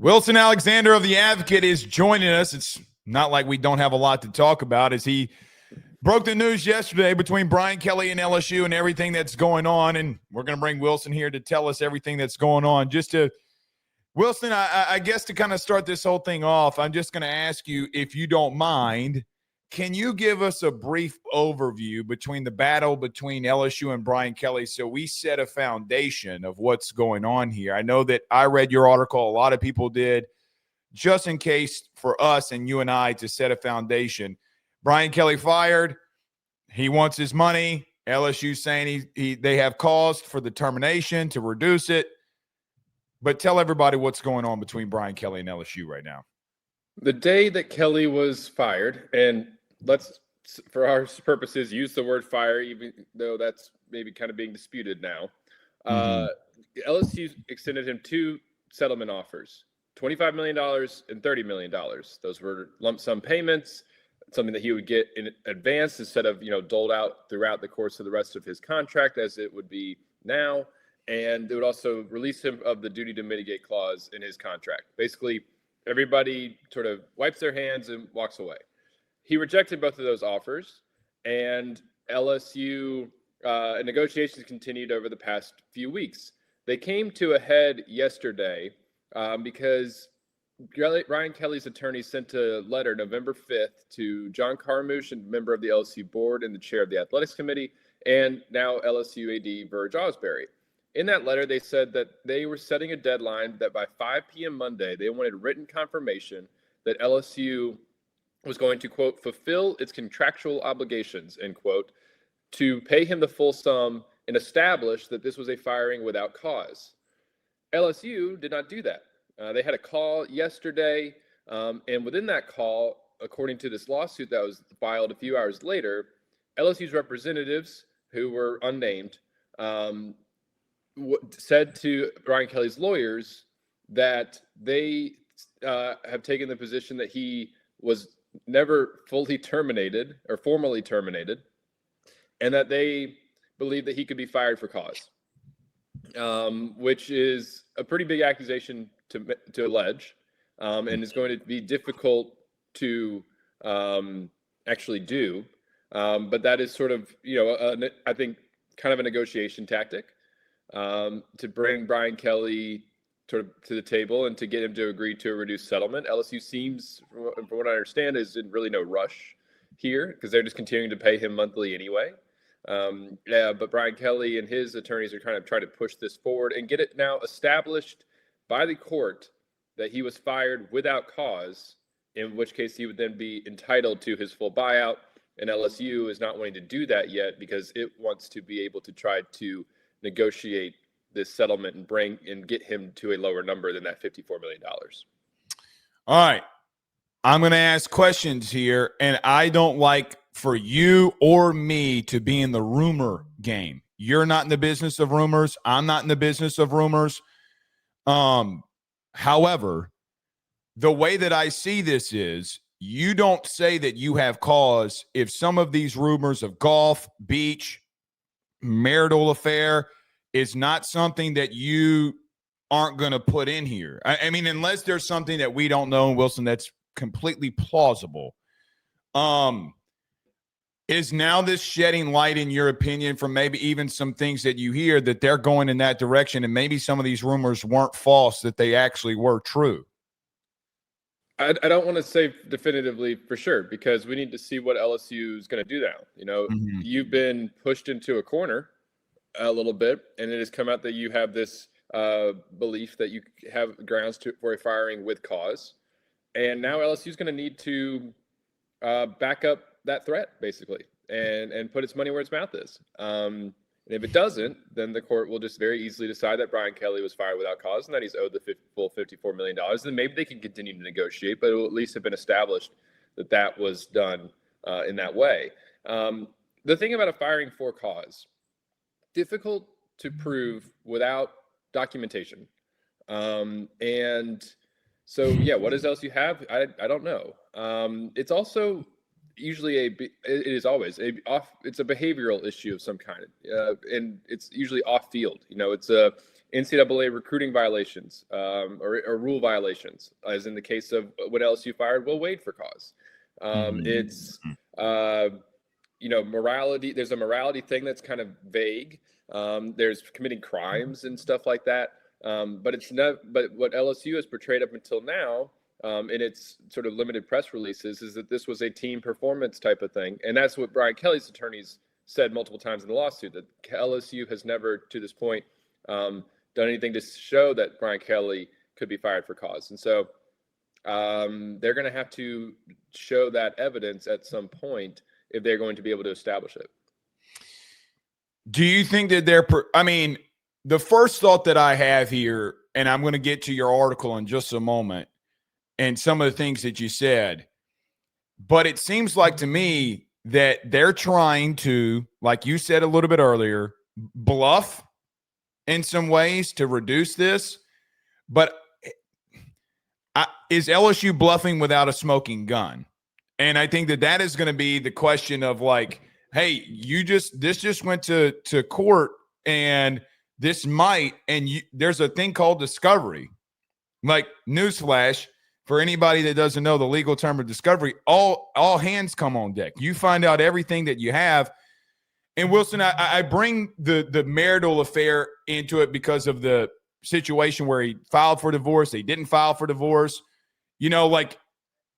Wilson Alexander of The Advocate is joining us. It's not like we don't have a lot to talk about as he broke the news yesterday between Brian Kelly and LSU and everything that's going on. And we're going to bring Wilson here to tell us everything that's going on. Wilson, I guess to kind of start this whole thing off, I'm just going to ask you, if you don't mind, can you give us a brief overview between the battle between LSU and Brian Kelly so we set a foundation of what's going on here? I know that I read your article. A lot of people did. Just in case for us and you and I to set a foundation. Brian Kelly fired. He wants his money. LSU saying they have cause for the termination to reduce it. But tell everybody what's going on between Brian Kelly and LSU right now. The day that Kelly was fired, and let's, for our purposes, use the word fire, even though that's maybe kind of being disputed now. LSU extended him two settlement offers, $25 million and $30 million. Those were lump sum payments, something that he would get in advance instead of, doled out throughout the course of the rest of his contract as it would be now. And it would also release him of the duty to mitigate clause in his contract. Basically, everybody sort of wipes their hands and walks away. He rejected both of those offers, and LSU negotiations continued over the past few weeks. They came to a head yesterday because Brian Kelly's attorney sent a letter November 5th to John Carmouche, a member of the LSU board and the chair of the athletics committee, and now LSU AD Verge Ausberry. In that letter, they said that they were setting a deadline that by 5 p.m. Monday, they wanted written confirmation that LSU was going to, quote, fulfill its contractual obligations, end quote, to pay him the full sum and establish that this was a firing without cause. LSU did not do that. They had a call yesterday, and within that call, according to this lawsuit that was filed a few hours later, LSU's representatives, who were unnamed, said to Brian Kelly's lawyers that they have taken the position that he was never fully terminated or formally terminated, and that they believe that he could be fired for cause, which is a pretty big accusation to allege, and is going to be difficult to actually do. But that is sort of, I think kind of a negotiation tactic. To bring Brian Kelly to the table and to get him to agree to a reduced settlement. LSU seems, from what I understand, is in really no rush here because they're just continuing to pay him monthly anyway. But Brian Kelly and his attorneys are kind of trying to push this forward and get it now established by the court that he was fired without cause, in which case he would then be entitled to his full buyout. And LSU is not wanting to do that yet because it wants to be able to try to negotiate this settlement and get him to a lower number than that $54 million. All right. I'm going to ask questions here, and I don't like for you or me to be in the rumor game. You're not in the business of rumors. I'm not in the business of rumors. However, the way that I see this is you don't say that you have cause if some of these rumors of golf, beach, marital affair is not something that you aren't going to put in here. I mean, unless there's something that we don't know, Wilson, that's completely plausible. Is now this shedding light, in your opinion, from maybe even some things that you hear that they're going in that direction and maybe some of these rumors weren't false, that they actually were true? I don't want to say definitively for sure because we need to see what LSU is going to do now. You've been pushed into a corner a little bit, and it has come out that you have this belief that you have grounds for a firing with cause. And now LSU is going to need to back up that threat, basically, and put its money where its mouth is. And if it doesn't, then the court will just very easily decide that Brian Kelly was fired without cause and that he's owed the full $54 million. Then maybe they can continue to negotiate, but it will at least have been established that that was done in that way. The thing about a firing for cause, difficult to prove without documentation. And so, what does LSU have? I don't know. It's also usually it's a behavioral issue of some kind, and it's usually off field. It's NCAA recruiting violations or rule violations, as in the case of when LSU fired Will Wade for cause. It's morality. There's a morality thing that's kind of vague. There's committing crimes and stuff like that. But it's not. But what LSU has portrayed up until now, in its sort of limited press releases, is that this was a team performance type of thing, and that's what Brian Kelly's attorneys said multiple times in the lawsuit, that LSU has never, to this point, done anything to show that Brian Kelly could be fired for cause. And so they're going to have to show that evidence at some point if they're going to be able to establish it. Do you think that the first thought that I have here, and I'm going to get to your article in just a moment and some of the things that you said, but it seems like to me that they're trying to, like you said a little bit earlier, bluff in some ways to reduce this. But is LSU bluffing without a smoking gun? And I think that is going to be the question of, like, hey, this just went to court, and this might, and there's a thing called discovery. Like, newsflash, for anybody that doesn't know the legal term of discovery, all hands come on deck. You find out everything that you have. And Wilson, I bring the marital affair into it because of the situation where he filed for divorce. They didn't file for divorce. Like,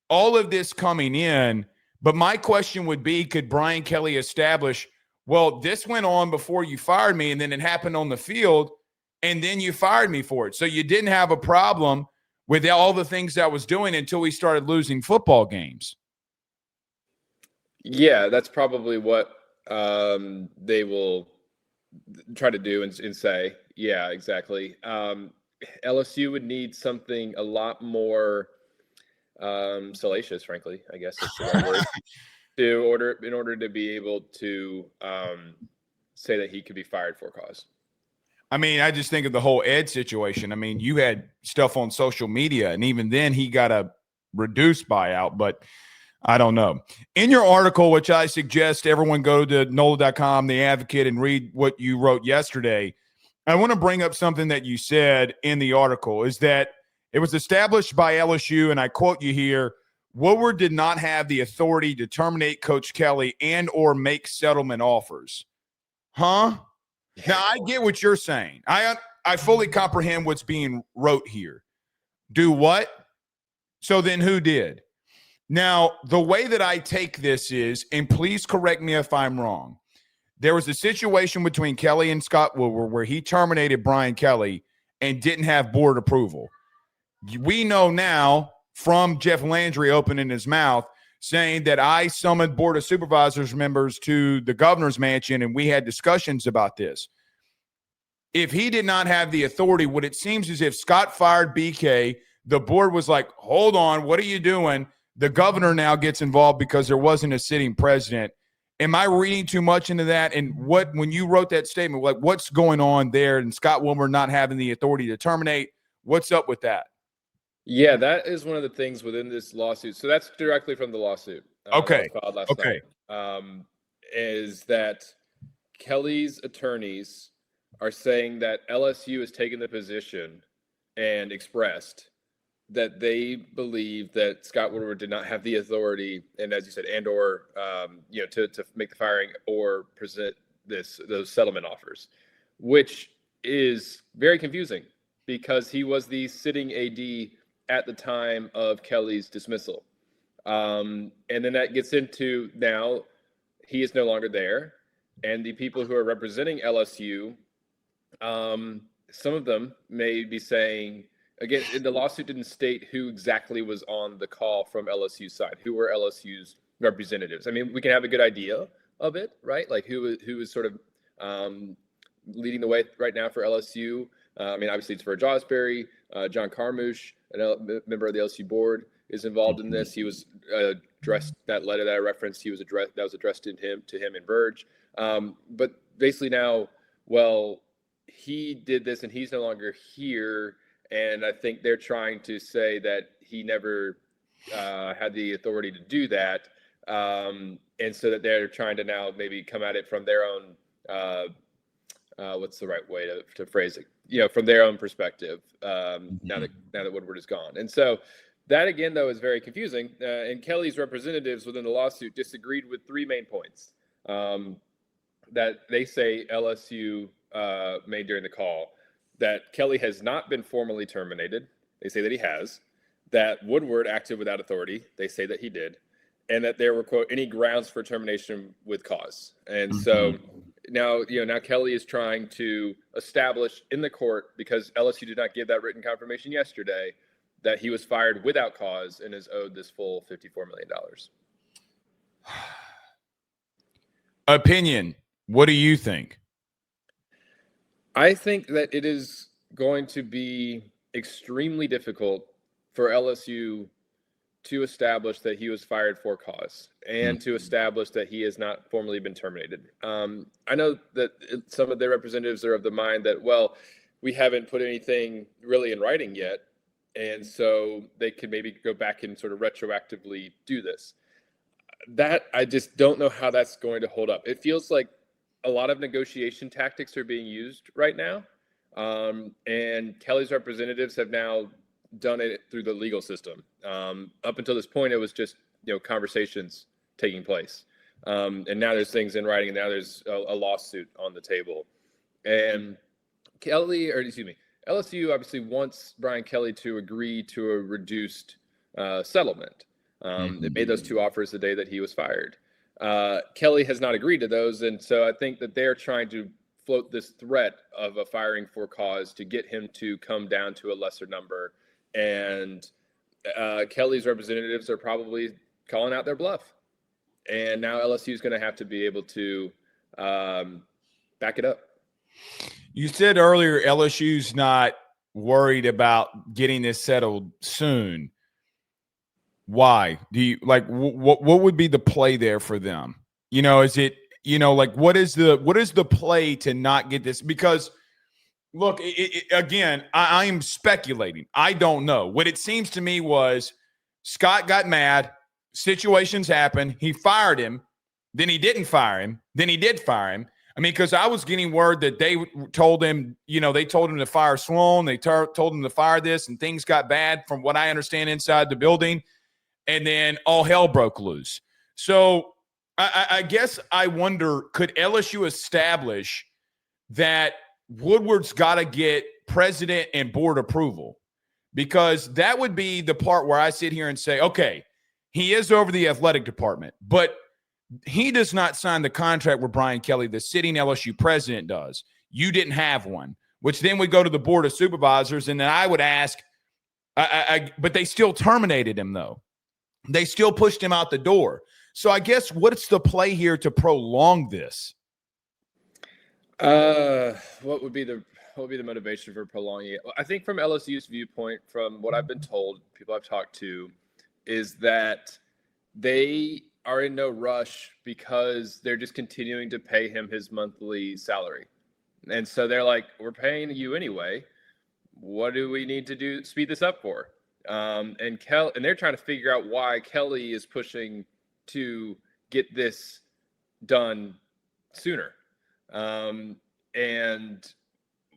all of this coming in. But my question would be, could Brian Kelly establish, well, this went on before you fired me, and then it happened on the field, and then you fired me for it. So you didn't have a problem with all the things I was doing until we started losing football games. Yeah, that's probably what they will try to do and say. Yeah, exactly. LSU would need something a lot more salacious, frankly, I guess is the right word, in order to be able to say that he could be fired for cause. I just think of the whole Ed situation. You had stuff on social media, and even then he got a reduced buyout, but I don't know. In your article, which I suggest everyone go to NOLA.com, The Advocate, and read what you wrote yesterday, I want to bring up something that you said in the article, is that it was established by LSU, and I quote you here, Woodward did not have the authority to terminate Coach Kelly and or make settlement offers. Huh? Now, I get what you're saying. I fully comprehend what's being wrote here. Do what? So then who did? Now, the way that I take this is, and please correct me if I'm wrong, there was a situation between Kelly and Scott Woodward where he terminated Brian Kelly and didn't have board approval. We know now from Jeff Landry opening his mouth saying that I summoned Board of Supervisors members to the governor's mansion and we had discussions about this. If he did not have the authority, what it seems as if Scott fired BK, the board was like, hold on, what are you doing? The governor now gets involved because there wasn't a sitting president. Am I reading too much into that? And when you wrote that statement, like, what's going on there and Scott Woodward not having the authority to terminate? What's up with that? Yeah, that is one of the things within this lawsuit. So that's directly from the lawsuit. Okay. Filed last night. Is that Kelly's attorneys are saying that LSU has taken the position and expressed that they believe that Scott Woodward did not have the authority, and as you said, and or to make the firing or present those settlement offers, which is very confusing because he was the sitting AD at the time of Kelly's dismissal. And then that gets into now he is no longer there. And the people who are representing LSU, some of them may be saying, again, the lawsuit didn't state who exactly was on the call from LSU's side, who were LSU's representatives. We can have a good idea of it, right? Like who is sort of leading the way right now for LSU. Obviously it's Verge Ausberry, John Carmouche, a member of the LSU board, is involved in this. He was addressed, that letter that I referenced, that was addressed to him and Verge. But basically now, well, he did this and he's no longer here. And I think they're trying to say that he never had the authority to do that. And so that they're trying to now maybe come at it from their own, what's the right way to phrase it? from their own perspective, now that Woodward is gone. And so that, again, though, is very confusing. And Kelly's representatives within the lawsuit disagreed with three main points that they say LSU made during the call. That Kelly has not been formally terminated. They say that he has. That Woodward acted without authority. They say that he did. And that there were, quote, any grounds for termination with cause. And so now Kelly is trying to establish in the court, because LSU did not give that written confirmation yesterday, that he was fired without cause and is owed this full $54 million. Opinion. What do you think? I think that it is going to be extremely difficult for LSU to establish that he was fired for cause and to establish that he has not formally been terminated. I know that some of their representatives are of the mind that, well, we haven't put anything really in writing yet, and so they could maybe go back and sort of retroactively do this. That, I just don't know how that's going to hold up. It feels like a lot of negotiation tactics are being used right now. And Kelly's representatives have now done it through the legal system. Up until this point, it was just, conversations taking place. And now there's things in writing, and now there's a lawsuit on the table. And LSU obviously wants Brian Kelly to agree to a reduced settlement. It made those two offers the day that he was fired. Kelly has not agreed to those, and so I think that they're trying to float this threat of a firing for cause to get him to come down to a lesser number. And Kelly's representatives are probably calling out their bluff. And now LSU is going to have to be able to back it up. You said earlier LSU's not worried about getting this settled soon. Why? Do you what would be the play there for them? Is it, what is the play to not get this? Because look, again, I am speculating. I don't know. What it seems to me was Scott got mad. Situations happen. He fired him. Then he didn't fire him. Then he did fire him. I mean, because I was getting word that they told him, they told him to fire Sloan. They told him to fire this, and things got bad from what I understand inside the building. And then all hell broke loose. So I guess I wonder, could LSU establish that Woodward's got to get president and board approval? Because that would be the part where I sit here and say, okay, he is over the athletic department, but he does not sign the contract with Brian Kelly. The sitting LSU president does. You didn't have one, which then would go to the board of supervisors. And then I would ask, but they still terminated him, though. They still pushed him out the door. So I guess what's the play here to prolong this? What would be the motivation for prolonging it? I think from LSU's viewpoint, from what I've been told, people I've talked to, is that they are in no rush because they're just continuing to pay him his monthly salary. And so they're like, we're paying you anyway. What do we need to do speed this up for? And they're trying to figure out why Kelly is pushing to get this done sooner. And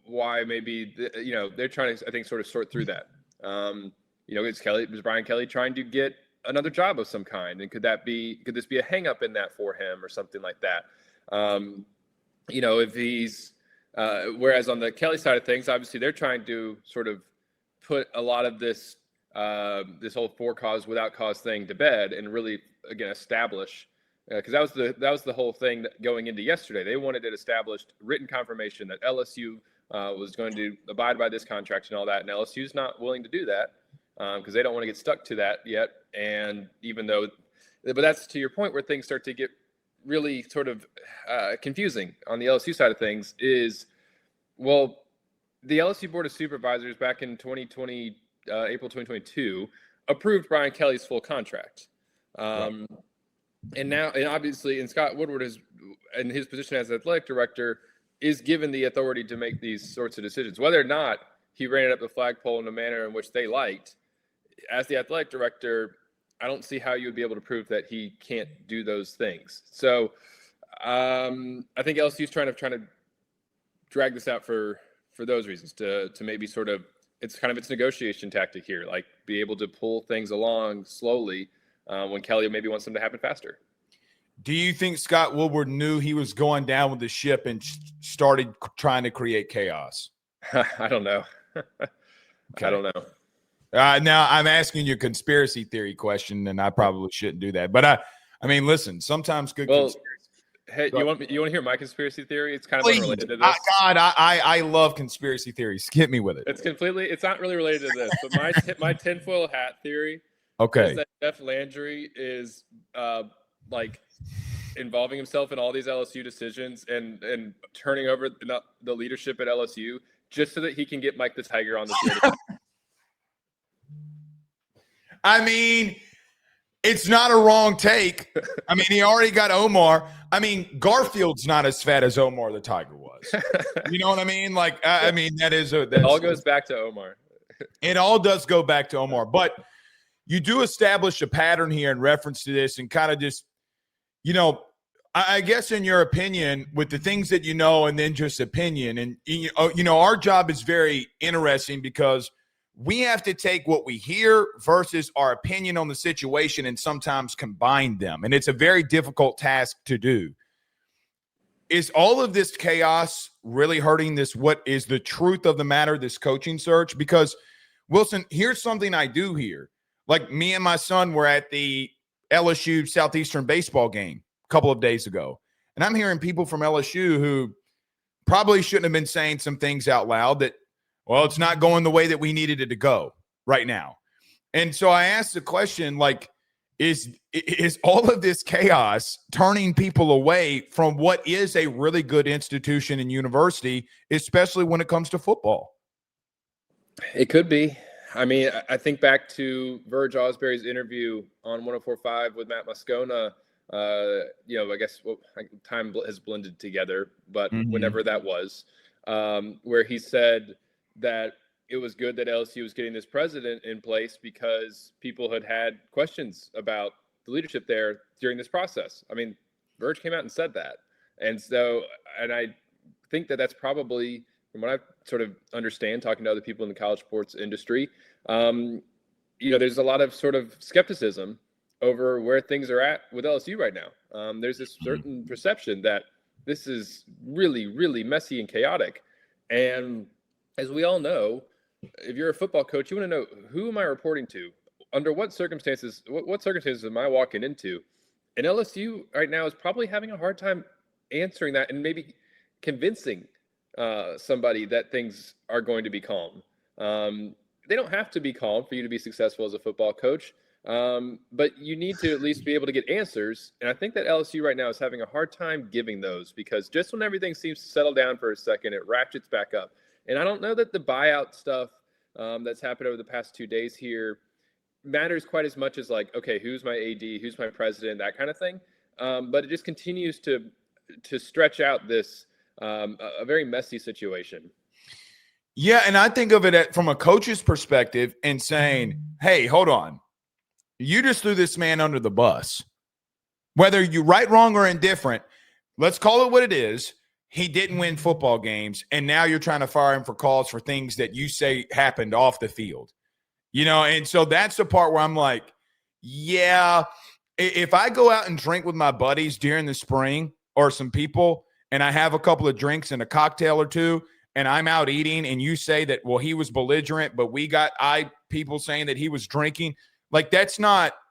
why maybe, they're trying to, I think, sort of sort through that. Is Brian Kelly trying to get another job of some kind? And could this be a hang up in that for him or something like that? If he's, whereas on the Kelly side of things, obviously they're trying to sort of put a lot of this whole for cause without cause thing to bed and really, again, establish, because that was the whole thing that going into yesterday. They wanted it established, written confirmation that LSU was going to abide by this contract and all that, and LSU's not willing to do that because they don't want to get stuck to that yet. And but that's to your point where things start to get really sort of confusing on the LSU side of things is, well, the LSU Board of Supervisors back in 2020, April 2022, approved Brian Kelly's full contract. And obviously, Scott Woodward is, in his position as athletic director, is given the authority to make these sorts of decisions. Whether or not he ran it up the flagpole in a manner in which they liked, as the athletic director, I don't see how you would be able to prove that he can't do those things. So I think LSU is trying to drag this out for for those reasons, to maybe sort of, it's kind of its negotiation tactic here, like be able to pull things along slowly when Kelly maybe wants them to happen faster. Do you think Scott Woodward knew he was going down with the ship and started trying to create chaos? I don't know. Okay. I don't know. Now I'm asking you a conspiracy theory question, and I probably shouldn't do that. But I mean, listen, sometimes good. Hey, you want to hear my conspiracity theory? It's kind of Please. unrelated to this. God, I love conspiracy theories. Hit me with it. It's not really related to this, but my tinfoil hat theory is that Jeff Landry is like involving himself in all these LSU decisions and turning over the leadership at LSU just so that he can get Mike the Tiger on the field. I mean, it's not a wrong take. I mean, he already got Omar. I mean, Garfield's not as fat as Omar the Tiger was. You know what I mean? Like, I mean, it all goes back to Omar. It all does go back to Omar. But you do establish a pattern here in reference to this and kind of just, you know, I guess in your opinion, with the things that you know and then just opinion. And, you know, our job is very interesting because we have to take what we hear versus our opinion on the situation and sometimes combine them. And it's a very difficult task to do. Is all of this chaos really hurting this? What is the truth of the matter, this coaching search? Because, Wilson, here's something I do hear. Like, me and my son were at the LSU Southeastern baseball game a couple of days ago. And I'm hearing people from LSU who probably shouldn't have been saying some things out loud that, well, it's not going the way that we needed it to go right now. And so I asked the question, like, is all of this chaos turning people away from what is a really good institution and university, especially when it comes to football? It could be. I mean, I think back to Verge Ausberry's interview on 104.5 with Matt Moscona. You know, I guess time has blended together, but whenever that was, where he said that it was good that LSU was getting this president in place because people had questions about the leadership there during this process. I mean, Verge came out and said that. And so, and I think that that's probably, from what I sort of understand, talking to other people in the college sports industry, you know, there's a lot of sort of skepticism over where things are at with LSU right now. There's this certain perception that this is really, really messy and chaotic. And as we all know, if you're a football coach, you want to know, who am I reporting to? Under what circumstances? What circumstances am I walking into? And LSU right now is probably having a hard time answering that and maybe convincing somebody that things are going to be calm. They don't have to be calm for you to be successful as a football coach, but you need to at least be able to get answers. And I think that LSU right now is having a hard time giving those, because just when everything seems to settle down for a second, it ratchets back up. And I don't know that the buyout stuff that's happened over the past 2 days here matters quite as much as, like, okay, who's my AD, who's my president, that kind of thing. But it just continues to stretch out this a very messy situation. Yeah, and I think of it from a coach's perspective and saying, hey, hold on. You just threw this man under the bus. Whether you're right, wrong, or indifferent, let's call it what it is. He didn't win football games, and now you're trying to fire him for calls for things that you say happened off the field. You know, and so that's the part where I'm like, yeah, if I go out and drink with my buddies during the spring or some people and I have a couple of drinks and a cocktail or two and I'm out eating and you say that, well, he was belligerent, but we got people saying that he was drinking, like, that's not –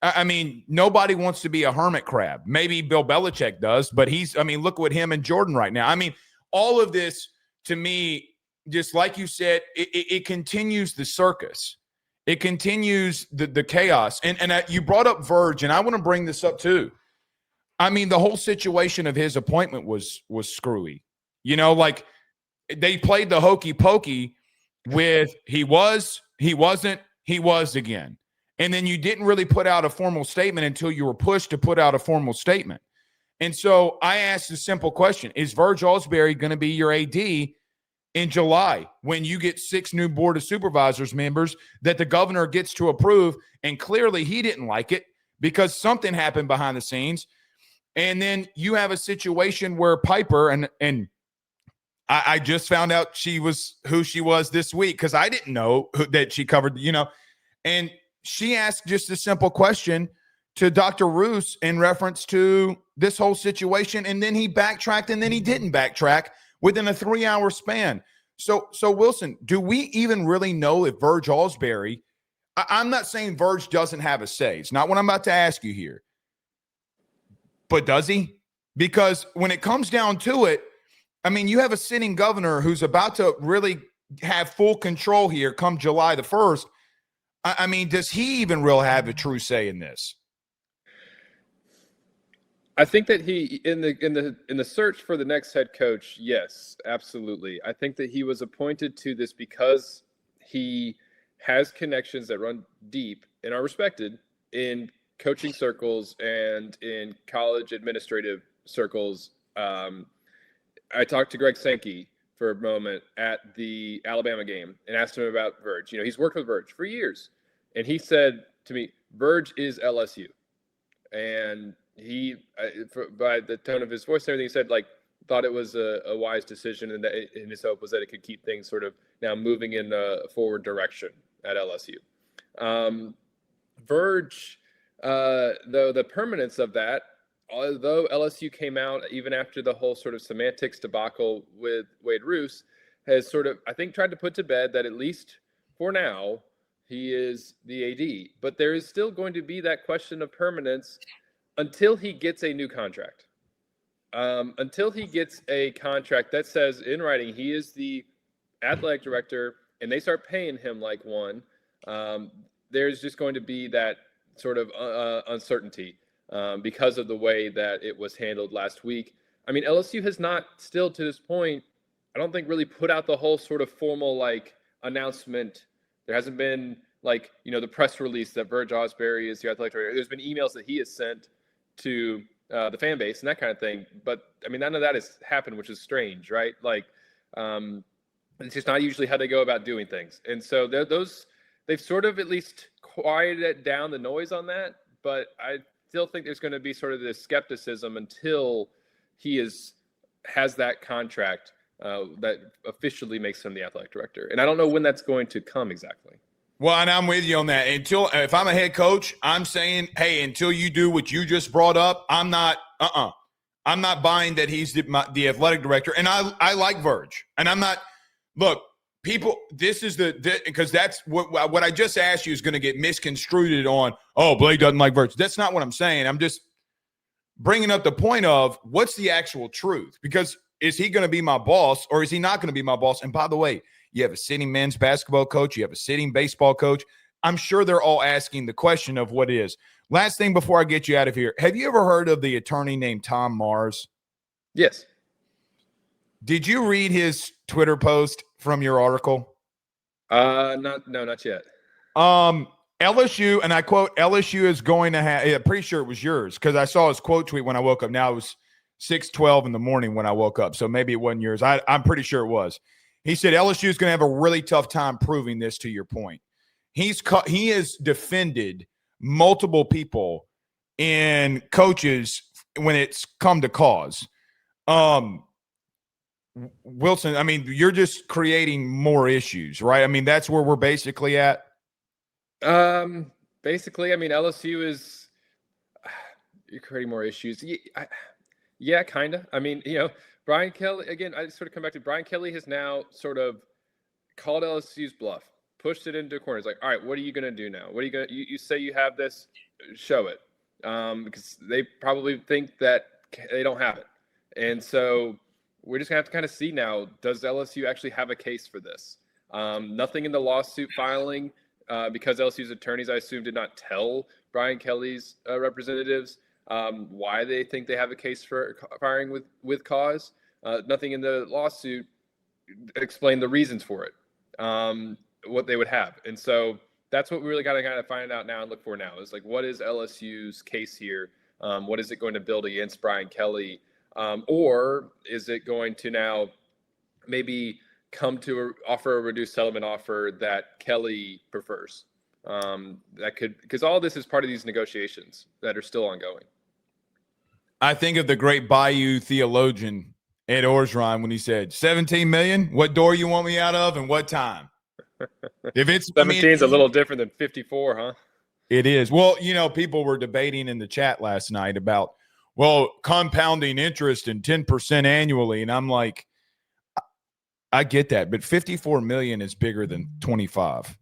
I mean, nobody wants to be a hermit crab. Maybe Bill Belichick does, but look what him and Jordan right now. I mean, all of this, to me, just like you said, it continues the circus. It continues the chaos. And you brought up Verge, and I want to bring this up too. I mean, the whole situation of his appointment was screwy. You know, like, they played the hokey pokey with he was, he wasn't, he was again. And then you didn't really put out a formal statement until you were pushed to put out a formal statement. And so I asked a simple question. Is Verge Ausberry going to be your AD in July when you get 6 new Board of Supervisors members that the governor gets to approve? And clearly he didn't like it because something happened behind the scenes. And then you have a situation where Piper, and I just found out she was who she was this week because I didn't know that she covered, and she asked just a simple question to Dr. Roos in reference to this whole situation. And then he backtracked and then he didn't backtrack within a 3-hour span. So Wilson, do we even really know if Verge Ausberry, I'm not saying Verge doesn't have a say. It's not what I'm about to ask you here. But does he? Because when it comes down to it, I mean, you have a sitting governor who's about to really have full control here come July the 1st. I mean, does he even really have a true say in this? I think that he in the search for the next head coach, yes, absolutely. I think that he was appointed to this because he has connections that run deep and are respected in coaching circles and in college administrative circles. I talked to Greg Sankey for a moment at the Alabama game and asked him about Verge. He's worked with Verge for years. And he said to me, Verge is LSU. And he, by the tone of his voice and everything, he said, thought it was a wise decision, and his hope was that it could keep things sort of now moving in a forward direction at LSU. Verge, though, the permanence of that, although LSU came out even after the whole sort of semantics debacle with Wade Roos, has sort of, I think, tried to put to bed that at least for now, he is the AD. But there is still going to be that question of permanence until he gets a new contract. Until he gets a contract that says in writing he is the athletic director and they start paying him like one, there's just going to be that sort of uncertainty because of the way that it was handled last week. I mean, LSU has not still to this point, I don't think, really put out the whole sort of formal announcement. There hasn't been the press release that Verge Ausberry is the athletic director. There's been emails that he has sent to the fan base and that kind of thing. But I mean, none of that has happened, which is strange, right? It's just not usually how they go about doing things. And so they've sort of at least quieted down the noise on that. But I still think there's going to be sort of this skepticism until he has that contract that officially makes him the athletic director. And I don't know when that's going to come exactly. Well, and I'm with you on that. If I'm a head coach, I'm saying, hey, until you do what you just brought up, I'm not buying that he's the athletic director. And I like Verge. And I'm not, look, people, this is because that's what I just asked you is going to get misconstrued on, oh, Blake doesn't like Verge. That's not what I'm saying. I'm just bringing up the point of what's the actual truth? Because is he going to be my boss or is he not going to be my boss? And by the way, you have a sitting men's basketball coach. You have a sitting baseball coach. I'm sure they're all asking the question of what is. Last thing before I get you out of here. Have you ever heard of the attorney named Tom Mars? Yes. Did you read his Twitter post from your article? Not yet. LSU, and I quote, LSU is going to have, I'm pretty sure it was yours because I saw his quote tweet when I woke up. Now it was 6:12 in the morning when I woke up. So maybe it wasn't yours. I'm pretty sure it was. He said LSU is going to have a really tough time proving this to your point. He has defended multiple people and coaches when it's come to cause. Wilson, I mean, you're just creating more issues, right? I mean, that's where we're basically at. Basically, I mean, LSU is you're creating more issues. Yeah, kind of. I mean, Brian Kelly, again, I sort of come back to Brian Kelly has now sort of called LSU's bluff, pushed it into a corner. It's like, all right, what are you going to do now? What are you going to, you say you have this, show it. Because they probably think that they don't have it. And so we're just going to have to kind of see now, does LSU actually have a case for this? Nothing in the lawsuit filing, because LSU's attorneys, I assume, did not tell Brian Kelly's representatives why they think they have a case for firing with cause. Nothing in the lawsuit explained the reasons for it, what they would have. And so that's what we really got to kind of find out now and look for now is what is LSU's case here? What is it going to build against Brian Kelly? Or is it going to now maybe come to offer a reduced settlement offer that Kelly prefers? That could, because all this is part of these negotiations that are still ongoing. I think of the great Bayou theologian Ed Orgeron when he said 17 million. What door you want me out of and what time? If it's 17 is a little different than 54, huh? It is. Well, people were debating in the chat last night about, compounding interest and 10% annually. And I'm like, I get that, but 54 million is bigger than 25.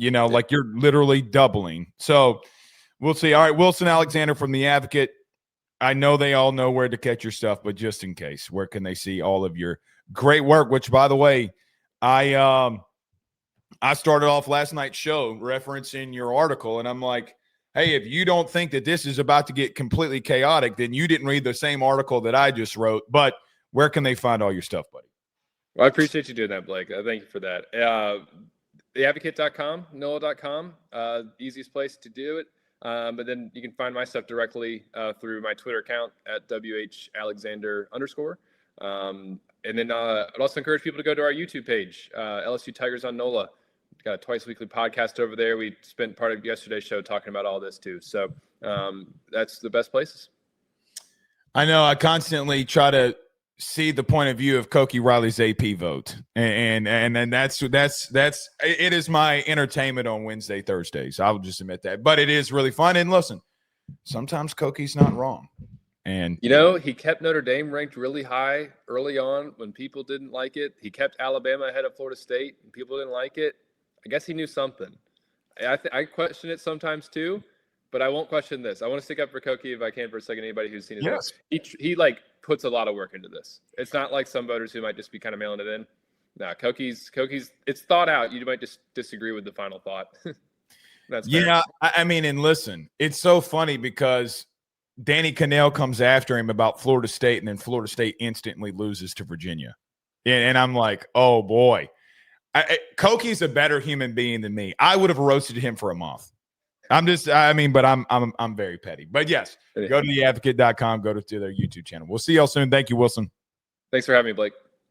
Like you're literally doubling. So we'll see. All right, Wilson Alexander from The Advocate. I know they all know where to catch your stuff, but just in case, where can they see all of your great work? Which, by the way, I started off last night's show referencing your article, and I'm like, hey, if you don't think that this is about to get completely chaotic, then you didn't read the same article that I just wrote. But where can they find all your stuff, buddy? Well, I appreciate you doing that, Blake. Thank you for that. Theadvocate.com, NOLA.com, easiest place to do it. But then you can find my stuff directly through my Twitter account at WHAlexander_. And then I'd also encourage people to go to our YouTube page, LSU Tigers on NOLA. We've got a twice weekly podcast over there. We spent part of yesterday's show talking about all this too. So that's the best places. I know I constantly try to see the point of view of Koki Riley's AP vote. And that's it is my entertainment on Wednesday, Thursdays. I will just admit that. But it is really fun. And listen, sometimes Koki's not wrong. And he kept Notre Dame ranked really high early on when people didn't like it. He kept Alabama ahead of Florida State and people didn't like it. I guess he knew something. I question it sometimes too, but I won't question this. I want to stick up for Koki if I can for a second. Anybody who's seen it, yes, he puts a lot of work into this. It's not like some voters who might just be kind of mailing it in. No, Koki's it's thought out. You might just disagree with the final thought. That's fair. Yeah. I mean, and listen, it's so funny because Danny Cannell comes after him about Florida State, and then Florida State instantly loses to Virginia. And I'm like, oh, boy. Koki's a better human being than me. I would have roasted him for a month. But I'm very petty. But, yes, go to theadvocate.com, go to their YouTube channel. We'll see y'all soon. Thank you, Wilson. Thanks for having me, Blake.